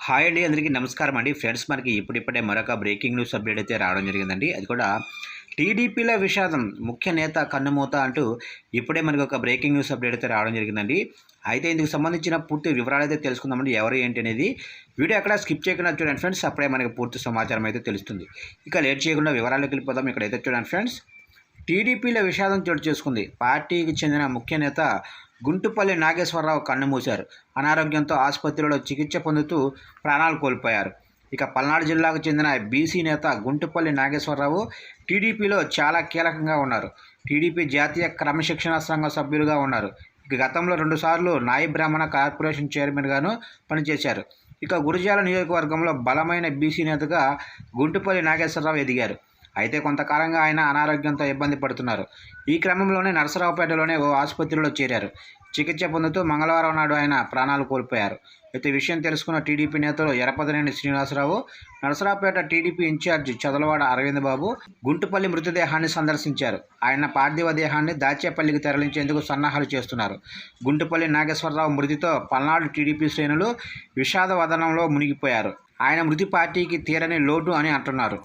Hi అండి. అందరికీ నమస్కారం అండి. ఫ్రెండ్స్, మనకి ఇప్పుడిప్పుడే మరొక బ్రేకింగ్ న్యూస్ అప్డేట్ అయితే రావడం జరిగిందండి. అది కూడా టీడీపీలో విషాదం, ముఖ్య నేత కన్నుమూత అంటూ ఇప్పుడే మనకి ఒక బ్రేకింగ్ న్యూస్ అప్డేట్ అయితే రావడం జరిగిందండి. అయితే ఇందుకు సంబంధించిన పూర్తి వివరాలు అయితే తెలుసుకుందామండి. ఎవరు ఏంటి అనేది వీడియో ఎక్కడ స్కిప్ చేయకుండా చూడండి ఫ్రెండ్స్. అప్పుడే మనకి పూర్తి సమాచారం అయితే తెలుస్తుంది. ఇక లేట్ చేయకుండా వివరాల్లోకి వెళ్ళిపోదాం. ఇక్కడైతే చూడండి ఫ్రెండ్స్, టీడీపీలో విషాదం చోటు చేసుకుంది. పార్టీకి చెందిన ముఖ్య నేత గుంటుపల్లి నాగేశ్వరరావు కన్నుమూశారు. అనారోగ్యంతో ఆసుపత్రిలో చికిత్స పొందుతూ ప్రాణాలు కోల్పోయారు. ఇక పల్నాడు జిల్లాకు చెందిన బీసీ నేత గుంటుపల్లి నాగేశ్వరరావు టీడీపీలో చాలా కీలకంగా ఉన్నారు. టీడీపీ జాతీయ క్రమశిక్షణ సంఘ సభ్యులుగా ఉన్నారు. ఇక గతంలో 2 సార్లు నాయి బ్రాహ్మణ కార్పొరేషన్ చైర్మన్గాను పనిచేశారు. ఇక గురజాల నియోజకవర్గంలో బలమైన బీసీ నేతగా గుంటుపల్లి నాగేశ్వరరావు ఎదిగారు. అయితే కొంతకాలంగా ఆయన అనారోగ్యంతో ఇబ్బంది పడుతున్నారు. ఈ క్రమంలోనే నరసరావుపేటలోనే ఓ ఆసుపత్రిలో చేరారు. చికిత్స పొందుతూ మంగళవారం నాడు ఆయన ప్రాణాలు కోల్పోయారు. అయితే విషయం తెలుసుకున్న టీడీపీ నేతలు ఎరపతినేని శ్రీనివాసరావు, నరసరావుపేట టీడీపీ ఇన్ఛార్జి చదలవాడ అరవింద్ బాబు గుంటుపల్లి మృతదేహాన్ని సందర్శించారు. ఆయన పార్థివ దేహాన్ని దాచేపల్లికి తరలించేందుకు సన్నాహాలు చేస్తున్నారు. గుంటుపల్లి నాగేశ్వరరావు మృతితో పల్నాడు టీడీపీ శ్రేణులు విషాద వదనంలో మునిగిపోయారు. ఆయన మృతి పార్టీకి తీరని లోటు అని అంటున్నారు.